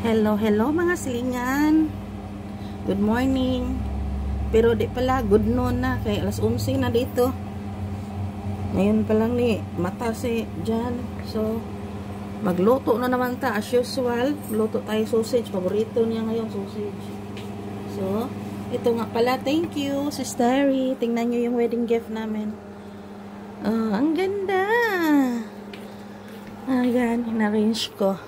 Hello, hello mga silingan. Good morning. Pero di pala, good noon na. Kaya alas 11 na dito. Ngayon pa lang ni mata si Jan. So, magluto na naman ta as usual. Luto tayo sausage. Paborito niya ngayon, sausage. So, ito nga pala. Thank you, Sis Terry. Tingnan nyo yung wedding gift namin. Oh, ang ganda. Ayan, in-arrange ko.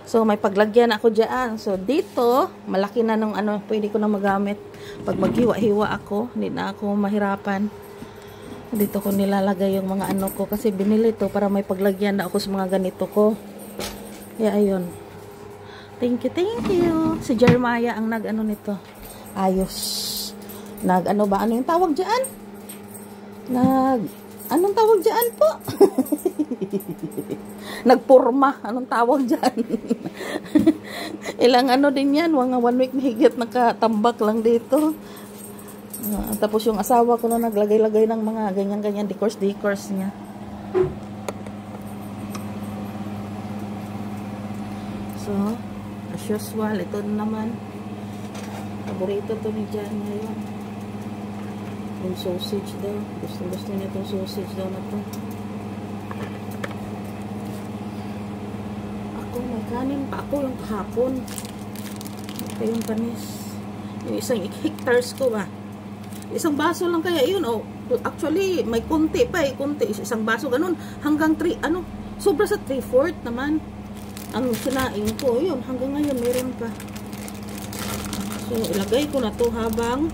So, may paglagyan ako dyan. So, dito, malaki na nung ano, pwede ko na magamit. Pag maghiwa-hiwa ako, hindi na ako mahirapan. Dito ko nilalagay yung mga ano ko. Kasi binili to para may paglagyan na ako sa mga ganito ko. Kaya, ayun. Thank you, thank you. Si Jeremiah ang nag-ano nito. Ayos. Nag-ano ba? Ano yung tawag dyan? Anong tawag dyan po? Nagpurma. Anong tawag dyan? Ilang ano din yan. Mga 1 week mahigit nakatambak lang dito. Tapos yung asawa ko na naglagay-lagay ng mga ganyan-ganyan decors niya. So, as usual, ito naman. Paborito to ni Jan ngayon. Yung sausage daw. Gusto niya itong sausage daw na to. Ako, may kanin pa ako yung kahapon. Ito yung panis. Yung isang hectares ko ba. Isang baso lang kaya yun. Oh, actually, may konti pa eh. Konti. Isang baso ganun. Hanggang 3, ano, sobra sa 3/4 naman. Ang sinaing ko. Yun, hanggang ngayon meron pa. So, ilagay ko na to habang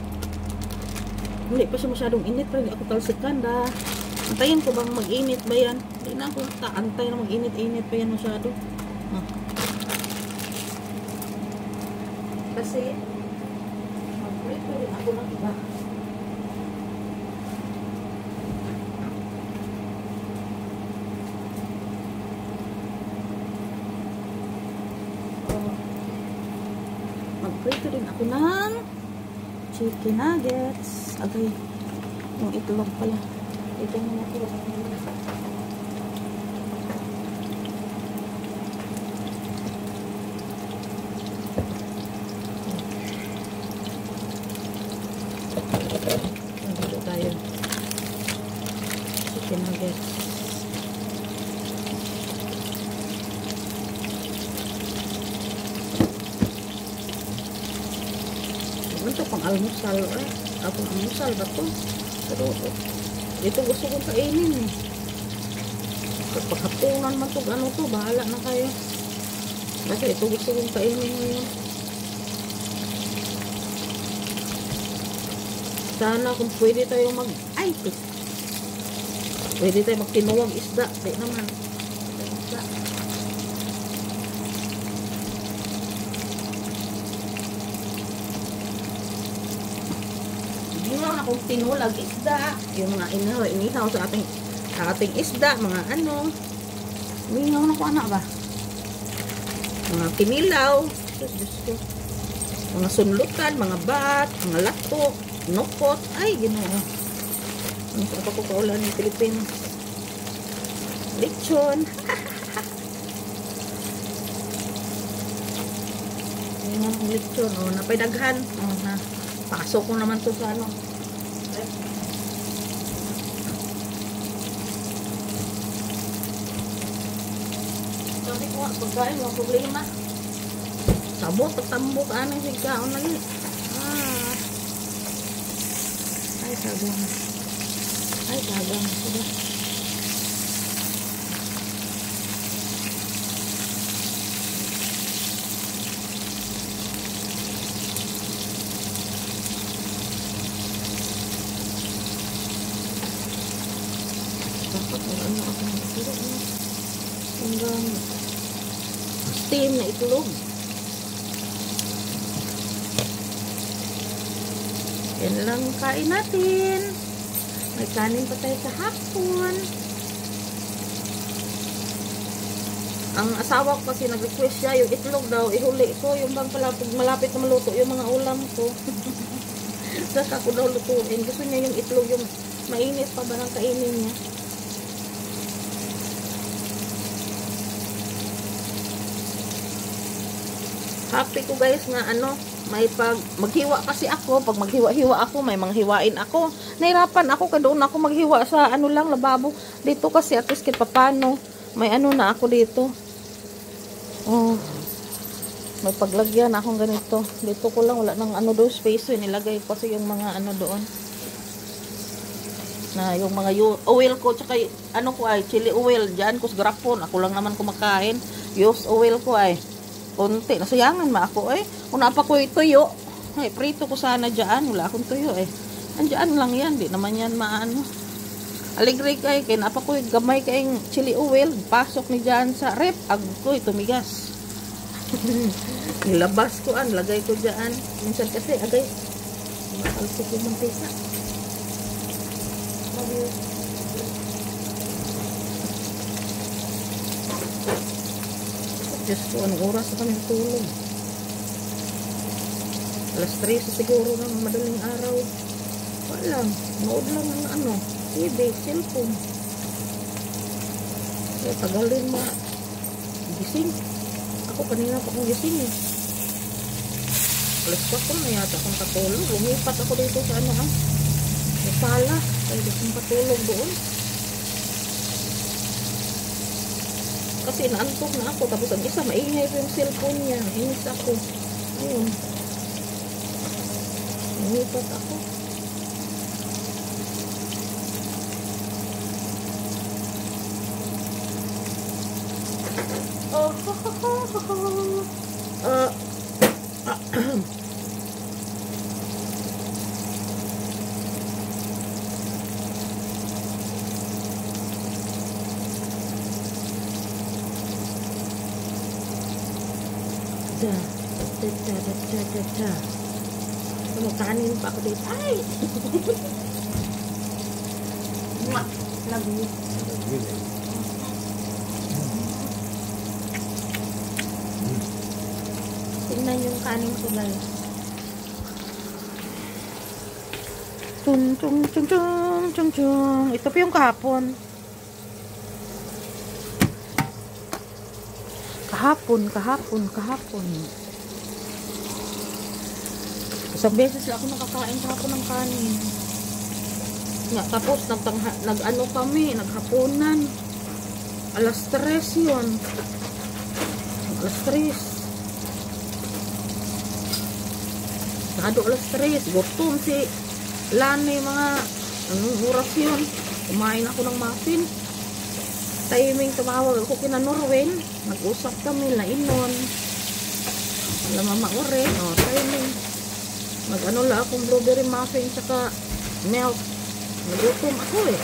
hindi pa siya masyadong init pero hindi ako talsikan da. Antayin ko bang mag-init ba yan? Hindi na ako antay na mag-init-init pa yan masyado. Kasi mag-prito rin ako ng iba. Mag-prito rin ako ng chicken nuggets. Agay, yung itlog pala. Ito na ito. Dito tayo. Chicken nuggets. Ito pang almusal eh. Pang almusal ba ito? Pero ito gusto kong kainin eh. Paghapunan man ito, ano to, bahala na kayo. Kasi ito gusto kong kainin ngayon. Sana kung pwede tayo pwede tayo magtinuwag isda. Di naman. Isda. Kung tinulag isda, yung mga inihaw sa ating isda, mga ano, inihaw na ko anak ba? Mga kinilaw, mga sunlutan, mga bat, mga lato, nukot, ay ginoo. Ano sa pa ko kaulan ng Pilipinas? Lechon. Yung mga lechon, oh, napaydaghan. Oh, na. Pasok ko naman to sa ano. Sabi ko nga, pagkain, mga problema. Sabot, pagtambok, anong sigkaon lagi. Ay, sagang. Ay, sagang. Sige. Dapat ano ako ng itlog na. Hanggang steam na itlog. Yan lang kain natin. May kanin pa tayo sa hapon. Ang asawa ko kasi nag-request siya yung itlog daw. Ihuli ko yung bang pag malapit na maluto yung mga ulam ko. Saka ko daw lutuin. Gusto niya yung itlog yung mainit pa ba ng kainin niya. Happy ko guys nga ano, may maghiwa kasi ako, pag maghiwa-hiwa ako, may manghiwain ako. Nahirapan ako ka doon ako maghiwa sa ano lang lababo. Dito kasi at least kahit papano, may ano na ako dito. Oh. May paglagyan akong ganito. Dito ko lang wala nang ano do space, nilagay ko kasi yung mga ano doon. Na yung mga oil ko tsaka ano ko ay chili oil diyan ko sa garapon. Ako lang naman kumakain. Use oil ko ay konti. Nasayangan ma ako eh. Una pa ko tuyo. Ay, prito ko sana diyan. Wala akong tuyo eh. Andiyan lang yan. Di naman yan maano. Aligre kay napa ko gamay kayong chili oil. Pasok ni diyan sa rep. Agkoy tumigas. Nilabas ko an. Lagay ko diyan. Minsan kasi agay. Makalsik yung mantika. Diyos ko, anong oras na kami tulog? Alas 3 siguro ng madaling araw. Wala, nood lang ng ano, TV, cellphone. Kaya tagalin mo. Gising. Ako kanina pa kong gising eh. Alas 4 na yata akong katulog. Lumipat ako dito sa ano ah. Sa sala. Kaya di akong patulog doon. Kasi naantok na ako. Tapos ang isa, maingay ko yung cellphone niya. Inis ako. Ayun. Lumipat ako. Oh, kanin pa ako dito. Ay! Love you. Tingnan yung kanin ko guys. Tung tung tung tung tung tung. Ito pa yung kahapon. Kahapon. Isang beses lang ako nakakain kahapon ng kanin. Nga, tapos nag-ano kami, naghapunan. Alas 3 yun. Alas 3. Nado alas 3. Gutom si Lani mga anong oras yun. Kumain ako ng muffin. Timing tumawag ako kina Norwen. Nag-usap kami na inon. Wala mama ore. O, timing. Mag-ano lang akong blueberry muffin tsaka milk. Nagutom ako eh.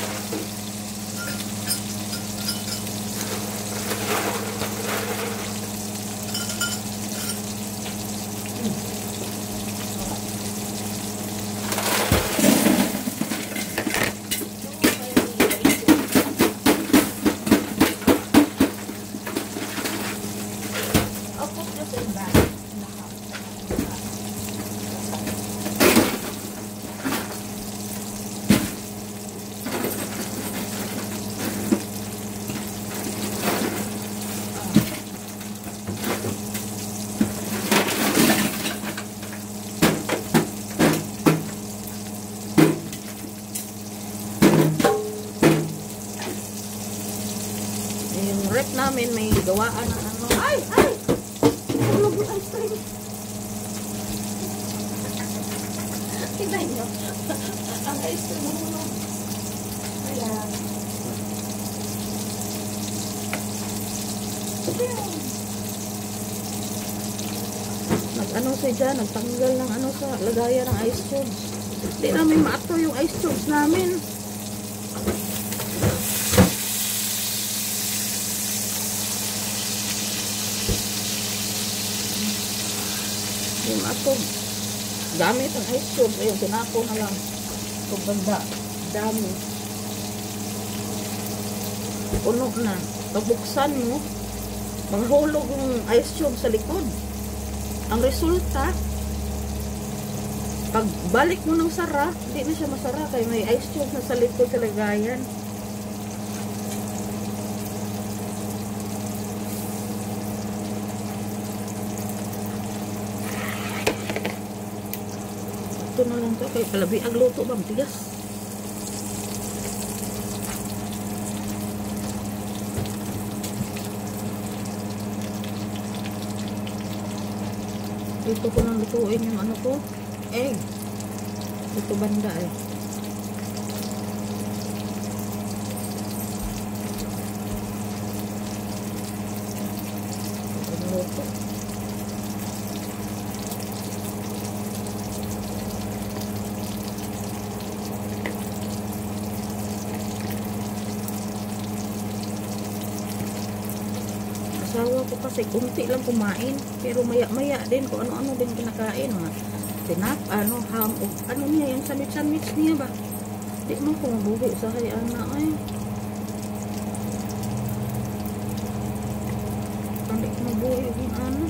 Rep namin may gawaan ng ano. Ay! Tulog yung ice cream. Tignan nyo. Ang ice cream mo. Ayan. Nag-ano siya dyan. Nagtanggal ng ano sa lagayan ng ice tubes. Hindi namin maato yung ice tubes namin. Ako gamit ang ice cube ayun tinako na lang ito banda dami puno na pabuksan mo manghulog yung ice cube sa likod ang resulta pag balik mo ng sara hindi na siya masara kaya may ice cube na sa likod sa lagayan. Ito na lang to. Kaya palabi ang luto ba? Matigas. Dito ko nang lutuin yung ano ko. Egg. Dito banda eh. Luto. Asawa ko kasi kunti lang kumain, pero maya-maya din kung ano-ano din kinakain, mga tinap, ham, o ano niya, yung sandwich niya ba? Di mo kung mabuhi sa hayaan na ay. Hindi ko mabuhi yung ano.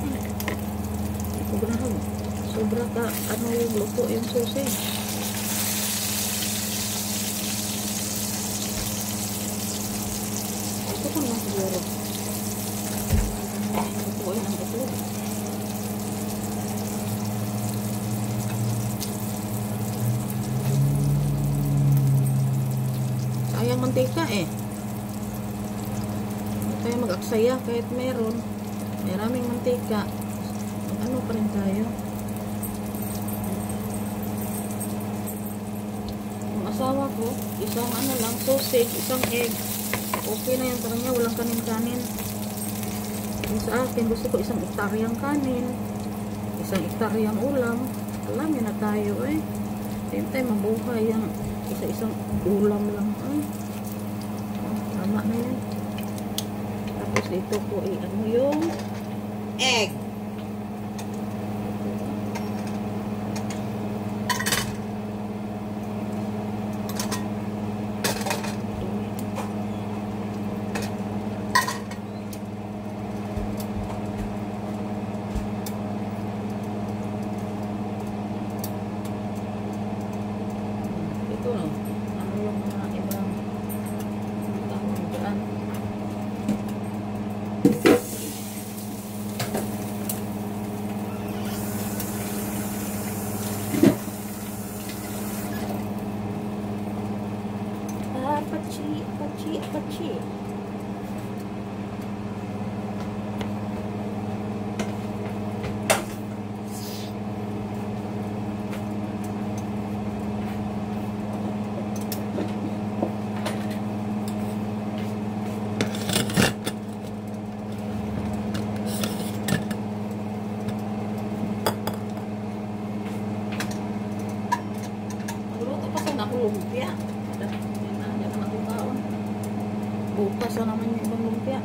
Sobra ka, ano yung luto yung sausage. Ito ko lang siguro. Lutuin ang itlog. Sayang mantika eh. Hindi tayo mag-aksaya kahit meron. May raming mantika. Ano pa rin tayo? Yung asawa ko, isang ano lang, sausage, isang egg. Okay na yan sa kanya, walang kanin-kanin. Yung sa akin, gusto ko isang ektaryang kanin, isang ektaryang ulam. Alam niya na tayo eh. Same time, mabuhay yung isa-isang ulam lang. Ay, tama na yan. Tapos dito ko ano yung egg. Ito no, ano yung mga ibang tawag dyan. Pachi. Magluto pa sana ako lumpia. Bukas na naman yung ibang lumpia.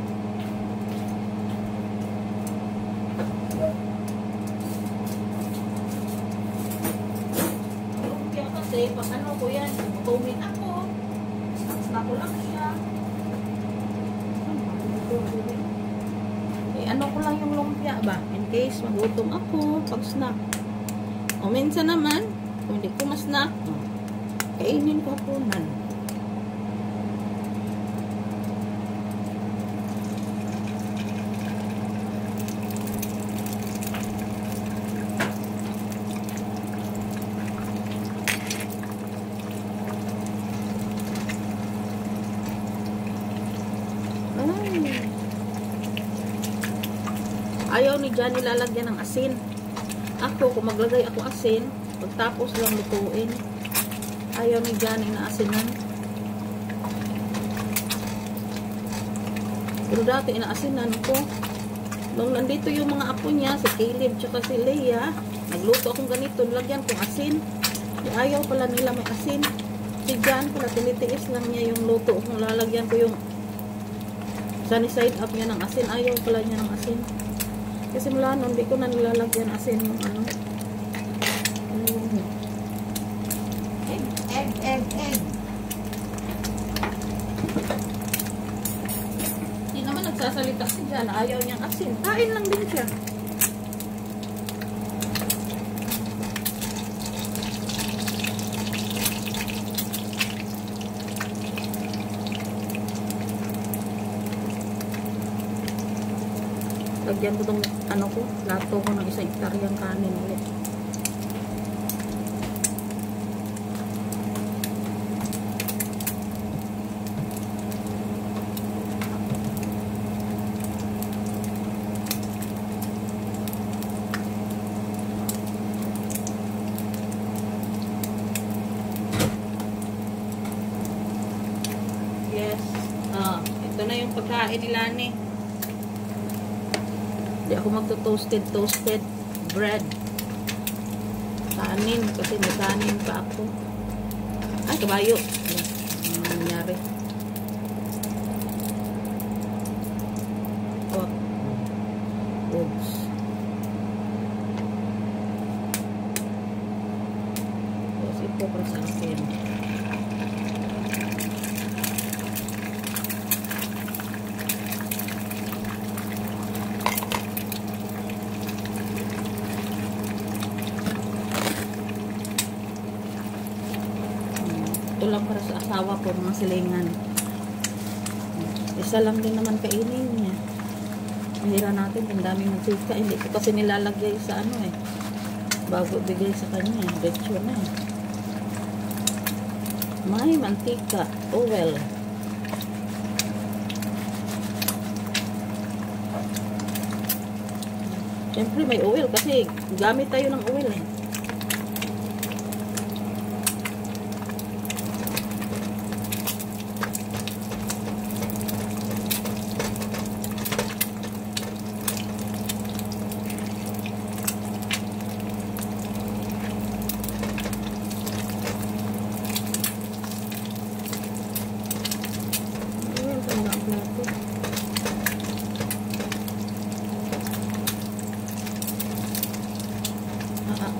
Lumpia kasi, pag ano ko yan, tumin ako. Snacks ko lang siya. Eh, ano ko lang yung lumpia ba? In case magutom ako, pag snack. O minsan naman, kung hindi ko ma-snack, kainin ko hapunan. Ayaw ni Johnny lalagyan ng asin. Ako, kung maglagay ako asin, pagtapos lang lutuin. Ayaw ni Johnny na asinan. Pero dati inaasinan ko. Nung nandito yung mga apo niya, si Caleb tsaka si Leia, nagluto akong ganito, nilagyan kong asin. Ayaw pala nila may asin. Si John pala, tinitiis lang niya yung luto. Kung lalagyan ko yung sunny side up niya ng asin, ayaw pala niya ng asin. Kasi mula nun, hindi ko na nilalagyan asin yung ano. Egg. Hindi naman nagsasalita si Jan. Ayaw niyang asin. Kain lang din siya. Lagyan ko itong ano ko, lato ko ng isang ektaryang kanin ulit. pagkain nila ni. Hindi ako magto-toasted bread. Kanin, kasi may kanin pa ako. Ay, kabayo. Ano nangyari? Oh. Oops. Tapos ito para sa akin. Ito lang para sa asawa ko, mga silingan. Isa lang din naman kainin niya. Hira natin, ang daming mantika. Hindi ko kasi nilalagay sa ano eh. Bago bigay sa kanya eh. Retso na eh. May mantika. Oh well. Siyempre may oil kasi gamit tayo ng oil eh.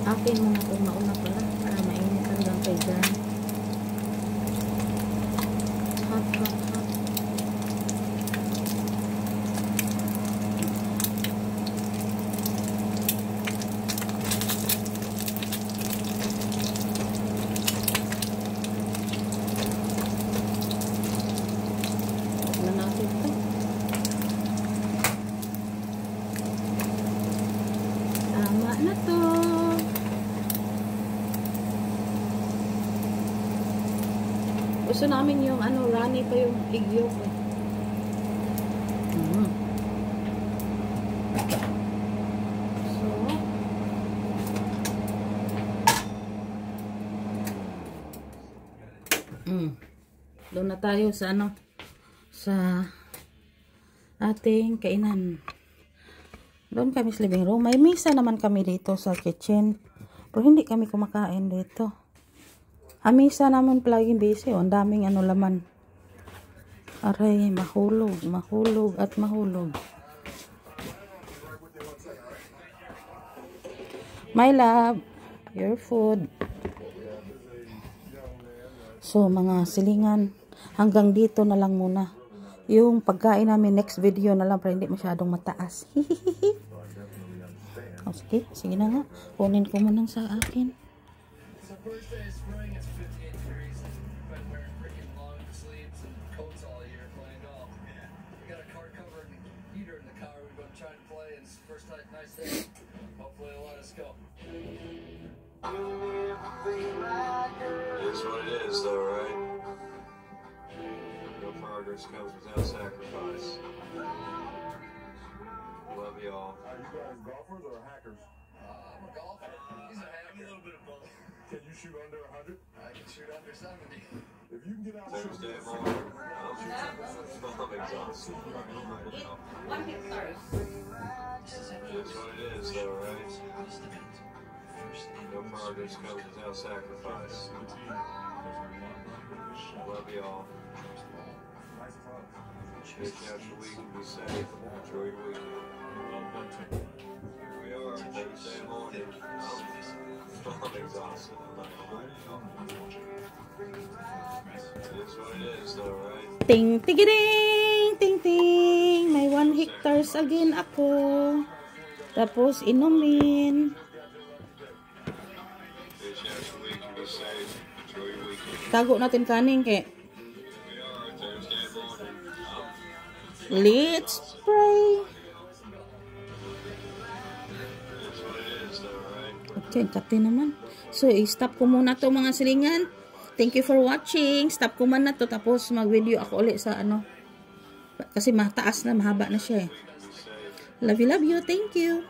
Akin muna itong mauna pala para mainit hanggang kay dyan. Hot. Huwag na natin ito. Tama na to. Gusto namin yung ano, runny pa yung egg yolk eh. Doon na tayo sa ano, sa ating kainan. Doon kami sa living room. May misa naman kami dito sa kitchen. Pero hindi kami kumakain dito. Misa naman palaging busy. Ang daming ano laman. Aray, mahulog at mahulog. My love, your food. So, mga silingan, hanggang dito na lang muna. Yung pagkain namin, next video na lang para hindi masyadong mataas. Oh, sige na nga. Kunin ko muna sa akin. That's what it is, though, right? No progress comes without sacrifice. Love y'all. Are you guys golfers or hackers? I'm a golfer. He's a hacker. I'm a little bit of both. Can you shoot under 100? I can shoot under 70. If you can get out Thursday morning. I'm exhausted. One hit first. That's what it is, though, right? No progress comes without sacrifice. Love y'all. Finish out your week and be safe. Enjoy your weekend. Here we are, Thursday morning. I'm exhausted. I'm not gonna lie to y'all. It is what it is, though, right? Ting, tigiding, ting, ting. May 1 hectares again ako. Tapos, inumin. Finish out your week and be safe. Enjoy your weekend. Tago natin kanin kay. Here we are, Thursday morning. Let's pray. That's what it is, though, right? Okay, kati naman. So, i-stop ko muna to mga silingan. Thank you for watching. Stop ko man na to. Tapos, mag-video ako ulit sa ano. Kasi mataas na, mahaba na siya eh. Love you. Thank you.